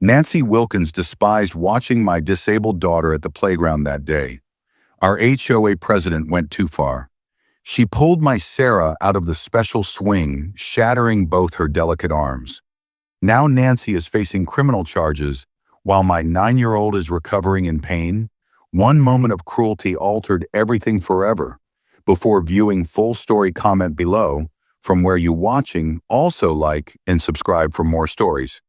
Nancy Wilkins despised watching my disabled daughter at the playground that day. Our HOA president went too far. She pulled my Sarah out of the special swing, shattering both her delicate arms. Now Nancy is facing criminal charges, while my 9-year-old is recovering in pain. One moment of cruelty altered everything forever. Before viewing full story, comment below. From where you watching, also like and subscribe for more stories.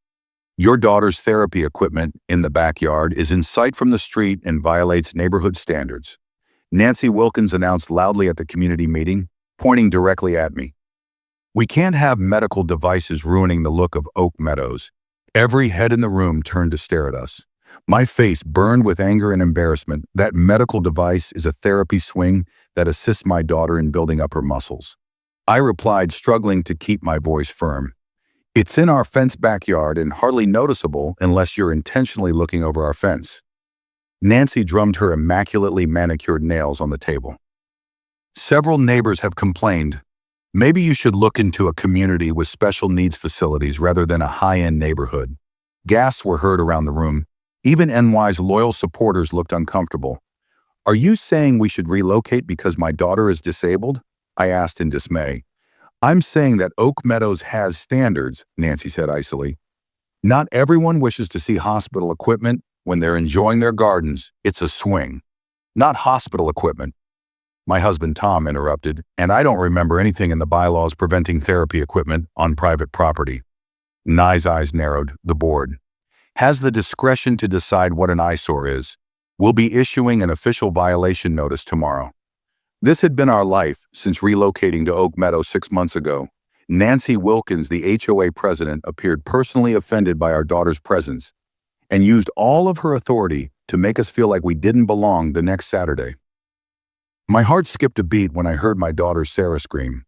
Your daughter's therapy equipment in the backyard is in sight from the street and violates neighborhood standards. Nancy Wilkins announced loudly at the community meeting, pointing directly at me. We can't have medical devices ruining the look of Oak Meadows. Every head in the room turned to stare at us. My face burned with anger and embarrassment. That medical device is a therapy swing that assists my daughter in building up her muscles. I replied, struggling to keep my voice firm. It's in our fenced backyard and hardly noticeable unless you're intentionally looking over our fence. Nancy drummed her immaculately manicured nails on the table. Several neighbors have complained. Maybe you should look into a community with special needs facilities rather than a high-end neighborhood. Gasps were heard around the room. Even NY's loyal supporters looked uncomfortable. Are you saying we should relocate because my daughter is disabled? I asked in dismay. I'm saying that Oak Meadows has standards, Nancy said icily. Not everyone wishes to see hospital equipment when they're enjoying their gardens. It's a swing, not hospital equipment. My husband Tom interrupted, and I don't remember anything in the bylaws preventing therapy equipment on private property. Nye's eyes narrowed. The board has the discretion to decide what an eyesore is. We'll be issuing an official violation notice tomorrow. This had been our life since relocating to Oak Meadow 6 months ago. Nancy Wilkins, the HOA president, appeared personally offended by our daughter's presence and used all of her authority to make us feel like we didn't belong the next Saturday. My heart skipped a beat when I heard my daughter Sarah scream.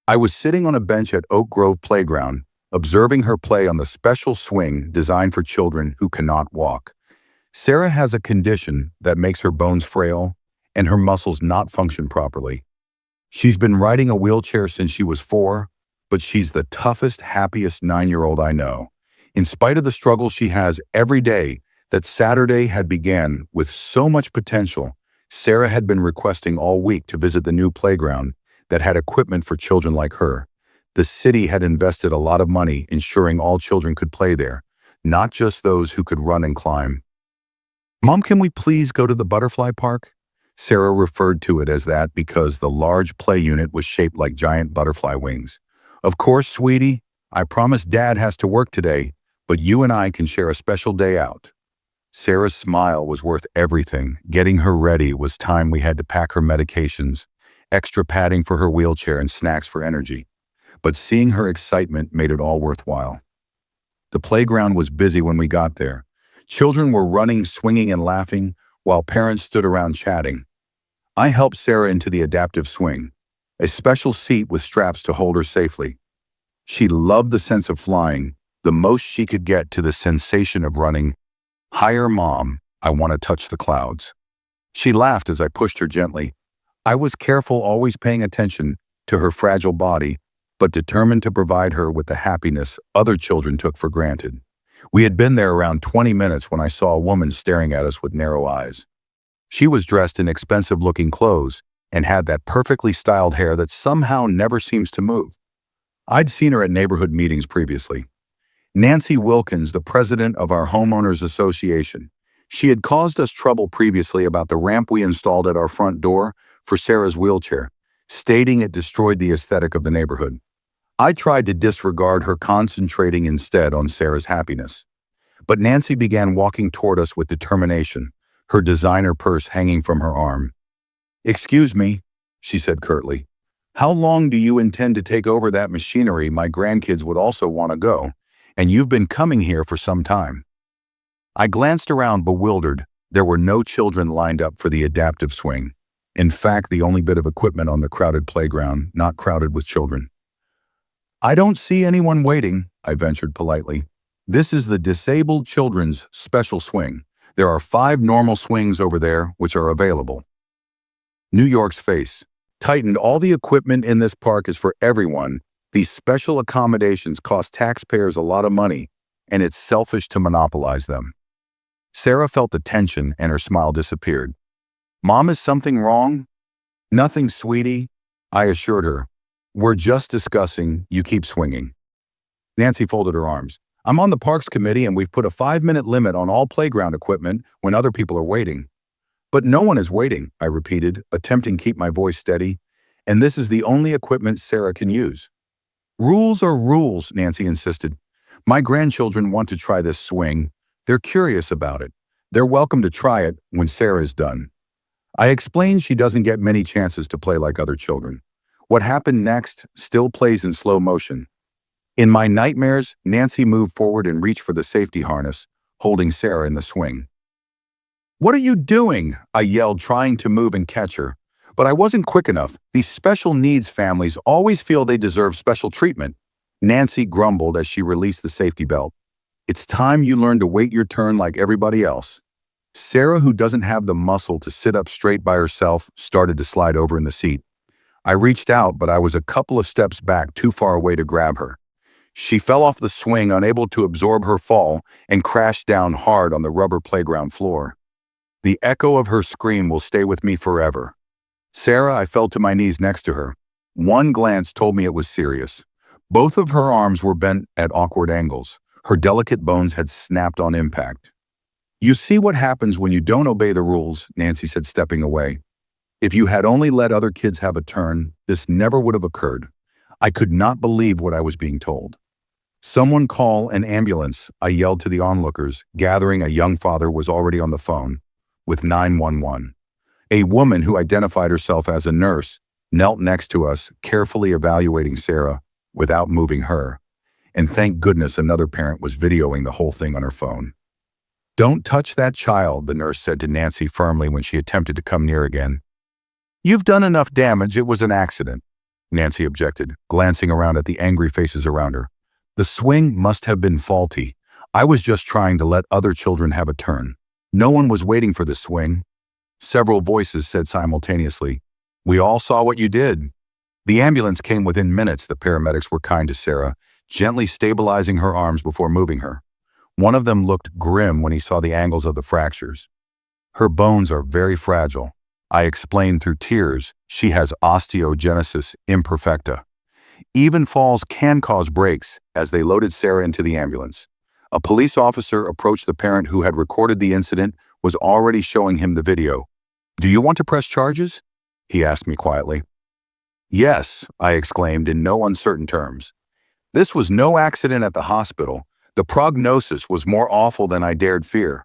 I was sitting on a bench at Oak Grove Playground, observing her play on the special swing designed for children who cannot walk. Sarah has a condition that makes her bones frail and her muscles not function properly. She's been riding a wheelchair since she was 4, but she's the toughest, happiest 9-year-old I know. In spite of the struggles she has every day, that Saturday had began with so much potential. Sarah had been requesting all week to visit the new playground that had equipment for children like her. The city had invested a lot of money ensuring all children could play there, not just those who could run and climb. Mom, can we please go to the butterfly park? Sarah referred to it as that because the large play unit was shaped like giant butterfly wings. Of course, sweetie. I promise Dad has to work today, but you and I can share a special day out. Sarah's smile was worth everything. Getting her ready was time we had to pack her medications, extra padding for her wheelchair, and snacks for energy. But seeing her excitement made it all worthwhile. The playground was busy when we got there. Children were running, swinging, and laughing, while parents stood around chatting. I helped Sarah into the adaptive swing, a special seat with straps to hold her safely. She loved the sense of flying, the most she could get to the sensation of running. Higher, Mom, I want to touch the clouds. She laughed as I pushed her gently. I was careful, always paying attention to her fragile body, but determined to provide her with the happiness other children took for granted. We had been there around 20 minutes when I saw a woman staring at us with narrow eyes. She was dressed in expensive-looking clothes and had that perfectly styled hair that somehow never seems to move. I'd seen her at neighborhood meetings previously. Nancy Wilkins, the president of our homeowners association. She had caused us trouble previously about the ramp we installed at our front door for Sarah's wheelchair, stating it destroyed the aesthetic of the neighborhood. I tried to disregard her, concentrating instead on Sarah's happiness. But Nancy began walking toward us with determination, her designer purse hanging from her arm. Excuse me, she said curtly. How long do you intend to take over that machinery? My grandkids would also want to go, and you've been coming here for some time. I glanced around bewildered. There were no children lined up for the adaptive swing. In fact, the only bit of equipment on the crowded playground, not crowded with children. I don't see anyone waiting, I ventured politely. This is the disabled children's special swing. There are 5 normal swings over there which are available. New York's face tightened. All the equipment in this park is for everyone. These special accommodations cost taxpayers a lot of money. and it's selfish to monopolize them. Sarah felt the tension and her smile disappeared. Mom, is something wrong? Nothing, sweetie, I assured her. We're just discussing, you keep swinging. Nancy folded her arms. I'm on the Parks Committee and we've put a 5-minute limit on all playground equipment when other people are waiting. But no one is waiting, I repeated, attempting to keep my voice steady. And this is the only equipment Sarah can use. Rules are rules, Nancy insisted. My grandchildren want to try this swing. They're curious about it. They're welcome to try it when Sarah is done. I explained she doesn't get many chances to play like other children. What happened next still plays in slow motion. In my nightmares, Nancy moved forward and reached for the safety harness, holding Sarah in the swing. What are you doing? I yelled, trying to move and catch her. But I wasn't quick enough. These special needs families always feel they deserve special treatment. Nancy grumbled as she released the safety belt. It's time you learn to wait your turn like everybody else. Sarah, who doesn't have the muscle to sit up straight by herself, started to slide over in the seat. I reached out, but I was a couple of steps back, too far away to grab her. She fell off the swing, unable to absorb her fall, and crashed down hard on the rubber playground floor. The echo of her scream will stay with me forever. Sarah, I fell to my knees next to her. One glance told me it was serious. Both of her arms were bent at awkward angles. Her delicate bones had snapped on impact. You see what happens when you don't obey the rules, Nancy said, stepping away. If you had only let other kids have a turn, this never would have occurred. I could not believe what I was being told. Someone call an ambulance, I yelled to the onlookers. Gathering, a young father was already on the phone with 911. A woman who identified herself as a nurse knelt next to us, carefully evaluating Sarah without moving her. And thank goodness another parent was videoing the whole thing on her phone. Don't touch that child, the nurse said to Nancy firmly when she attempted to come near again. You've done enough damage, it was an accident, Nancy objected, glancing around at the angry faces around her. The swing must have been faulty. I was just trying to let other children have a turn. No one was waiting for the swing. Several voices said simultaneously, We all saw what you did. The ambulance came within minutes. The paramedics were kind to Sarah, gently stabilizing her arms before moving her. One of them looked grim when he saw the angles of the fractures. Her bones are very fragile. I explained through tears, she has osteogenesis imperfecta. Even falls can cause breaks. As they loaded Sarah into the ambulance, a police officer approached the parent who had recorded the incident, was already showing him the video. Do you want to press charges? He asked me quietly. Yes, I exclaimed in no uncertain terms. This was no accident at the hospital. The prognosis was more awful than I dared fear.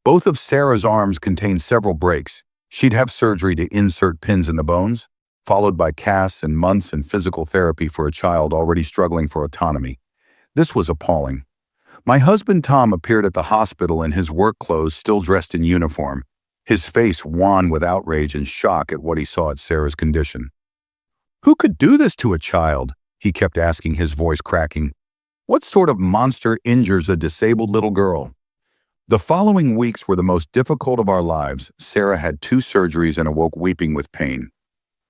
Both of Sarah's arms contained several breaks. She'd have surgery to insert pins in the bones, followed by casts and months in physical therapy for a child already struggling for autonomy. This was appalling. My husband Tom appeared at the hospital in his work clothes, still dressed in uniform, his face wan with outrage and shock at what he saw at Sarah's condition. Who could do this to a child? He kept asking, his voice cracking. What sort of monster injures a disabled little girl? The following weeks were the most difficult of our lives. Sarah had 2 surgeries and awoke weeping with pain.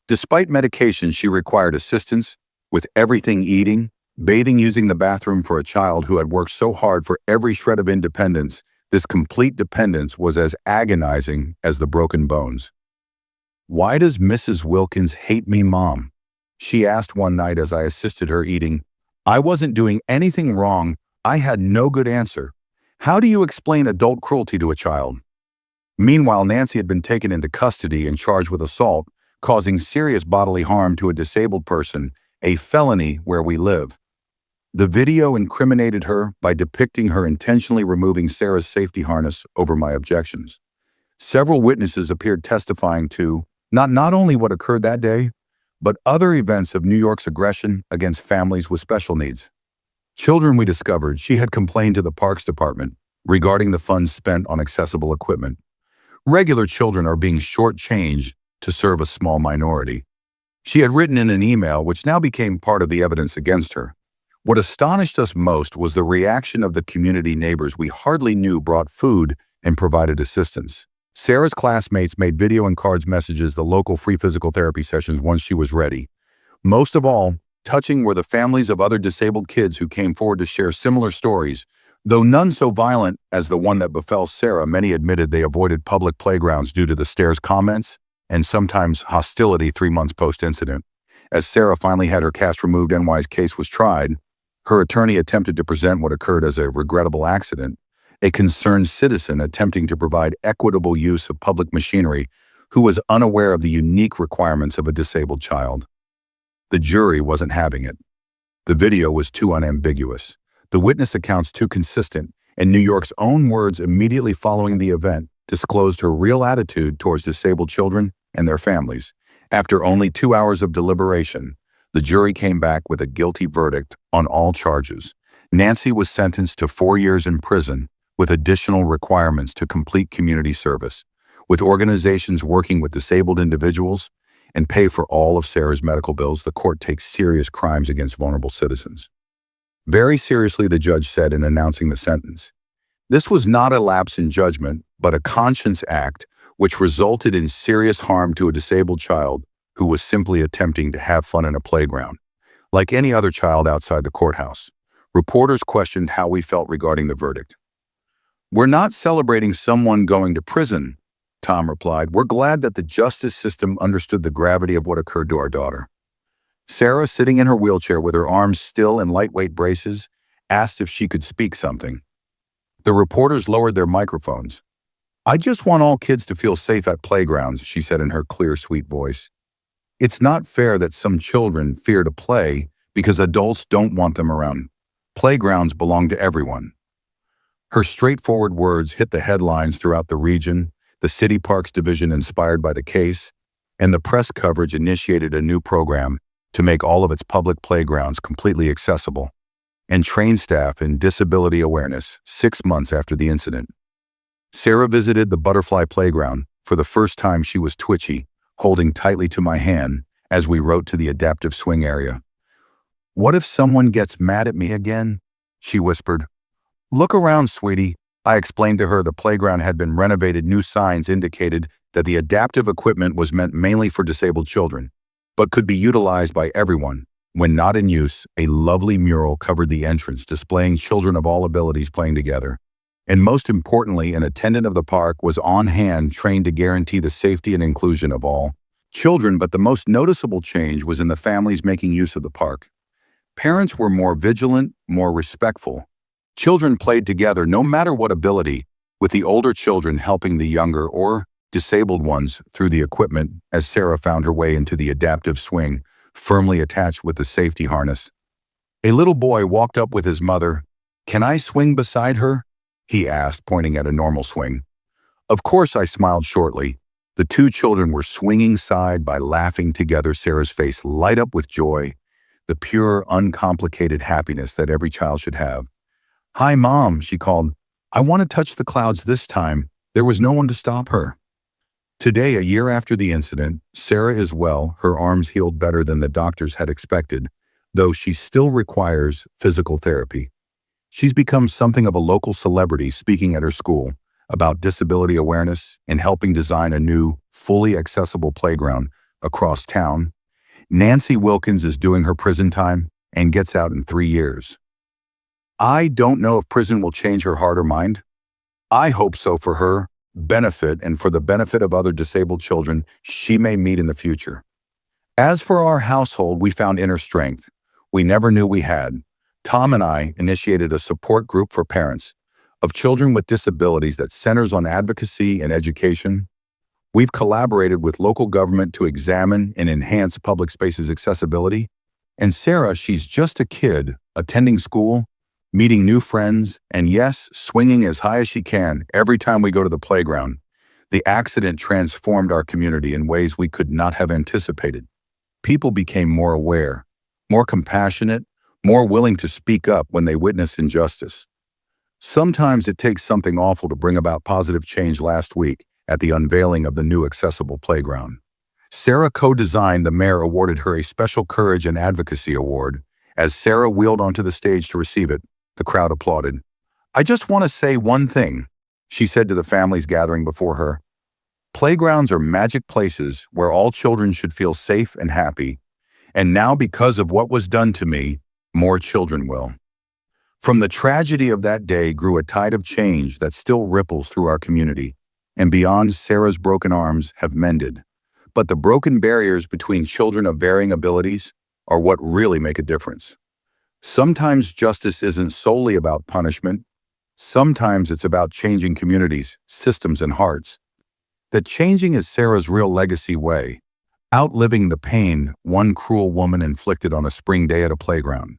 Despite medication, she required assistance with everything: eating, bathing, using the bathroom. For a child who had worked so hard for every shred of independence, this complete dependence was as agonizing as the broken bones. Why does Mrs. Wilkins hate me, Mom? She asked one night as I assisted her eating. I wasn't doing anything wrong. I had no good answer. How do you explain adult cruelty to a child? Meanwhile, Nancy had been taken into custody and charged with assault, causing serious bodily harm to a disabled person, a felony where we live. The video incriminated her by depicting her intentionally removing Sarah's safety harness over my objections. Several witnesses appeared testifying to not only what occurred that day, but other events of New York's aggression against families with special needs. Children, we discovered, she had complained to the Parks Department regarding the funds spent on accessible equipment. Regular children are being shortchanged to serve a small minority. She had written in an email which now became part of the evidence against her. What astonished us most was the reaction of the community neighbors we hardly knew brought food and provided assistance. Sarah's classmates made video and cards messages the local free physical therapy sessions once she was ready. Most of all, touching were the families of other disabled kids who came forward to share similar stories, Though none so violent as the one that befell Sarah, many admitted they avoided public playgrounds due to the stairs' comments and sometimes hostility 3 months post-incident. As Sarah finally had her cast removed, NY's case was tried. Her attorney attempted to present what occurred as a regrettable accident, a concerned citizen attempting to provide equitable use of public machinery who was unaware of the unique requirements of a disabled child. The jury wasn't having it. The video was too unambiguous, the witness accounts too consistent, and New York's own words immediately following the event disclosed her real attitude towards disabled children and their families. After only 2 hours of deliberation, the jury came back with a guilty verdict on all charges. Nancy was sentenced to 4 years in prison with additional requirements to complete community service, with organizations working with disabled individuals and pay for all of Sarah's medical bills. The court takes serious crimes against vulnerable citizens very seriously, the judge said in announcing the sentence. This was not a lapse in judgment, but a conscience act which resulted in serious harm to a disabled child who was simply attempting to have fun in a playground, like any other child outside the courthouse. Reporters questioned how we felt regarding the verdict. "We're not celebrating someone going to prison," Tom replied. "We're glad that the justice system understood the gravity of what occurred to our daughter." Sarah, sitting in her wheelchair with her arms still in lightweight braces, asked if she could speak something. The reporters lowered their microphones. "I just want all kids to feel safe at playgrounds," she said in her clear, sweet voice. "It's not fair that some children fear to play because adults don't want them around. Playgrounds belong to everyone." Her straightforward words hit the headlines throughout the region. The City Parks Division, inspired by the case, and the press coverage initiated a new program to make all of its public playgrounds completely accessible and train staff in disability awareness 6 months after the incident. Sarah visited the Butterfly Playground. For the first time, she was twitchy, holding tightly to my hand as we rode to the adaptive swing area. "What if someone gets mad at me again?" she whispered. "Look around, sweetie," I explained to her. The playground had been renovated. New signs indicated that the adaptive equipment was meant mainly for disabled children, but could be utilized by everyone. When not in use, a lovely mural covered the entrance, displaying children of all abilities playing together. And most importantly, an attendant of the park was on hand, trained to guarantee the safety and inclusion of all children. But the most noticeable change was in the families making use of the park. Parents were more vigilant, more respectful. Children played together, no matter what ability, with the older children helping the younger or disabled ones through the equipment. As Sarah found her way into the adaptive swing, firmly attached with the safety harness, a little boy walked up with his mother. "Can I swing beside her?" he asked, pointing at a normal swing. Of course, I smiled shortly. The two children were swinging side by, laughing together. Sarah's face light up with joy, the pure, uncomplicated happiness that every child should have. "Hi, Mom," she called. "I want to touch the clouds this time." There was no one to stop her. Today, a year after the incident, Sarah is well. Her arms healed better than the doctors had expected, though she still requires physical therapy. She's become something of a local celebrity, speaking at her school about disability awareness and helping design a new, fully accessible playground across town. Nancy Wilkins is doing her prison time and gets out in 3 years. I don't know if prison will change her heart or mind. I hope so, for her benefit and for the benefit of other disabled children she may meet in the future. As for our household, we found inner strength we never knew we had. Tom and I initiated a support group for parents of children with disabilities that centers on advocacy and education. We've collaborated with local government to examine and enhance public spaces accessibility. And Sarah, she's just a kid, attending school, meeting new friends, and yes, swinging as high as she can every time we go to the playground. The accident transformed our community in ways we could not have anticipated. People became more aware, more compassionate, more willing to speak up when they witness injustice. Sometimes it takes something awful to bring about positive change. Last week, at the unveiling of the new accessible playground, Sarah co-designed. The mayor awarded her a Special Courage and Advocacy Award. As Sarah wheeled onto the stage to receive it, the crowd applauded. "I just want to say one thing," she said to the families gathering before her. "Playgrounds are magic places where all children should feel safe and happy. And now, because of what was done to me, more children will." From the tragedy of that day grew a tide of change that still ripples through our community, and beyond Sarah's broken arms have mended. But the broken barriers between children of varying abilities are what really make a difference. Sometimes justice isn't solely about punishment. Sometimes it's about changing communities, systems, and hearts. That changing is Sarah's real legacy way, outliving the pain one cruel woman inflicted on a spring day at a playground.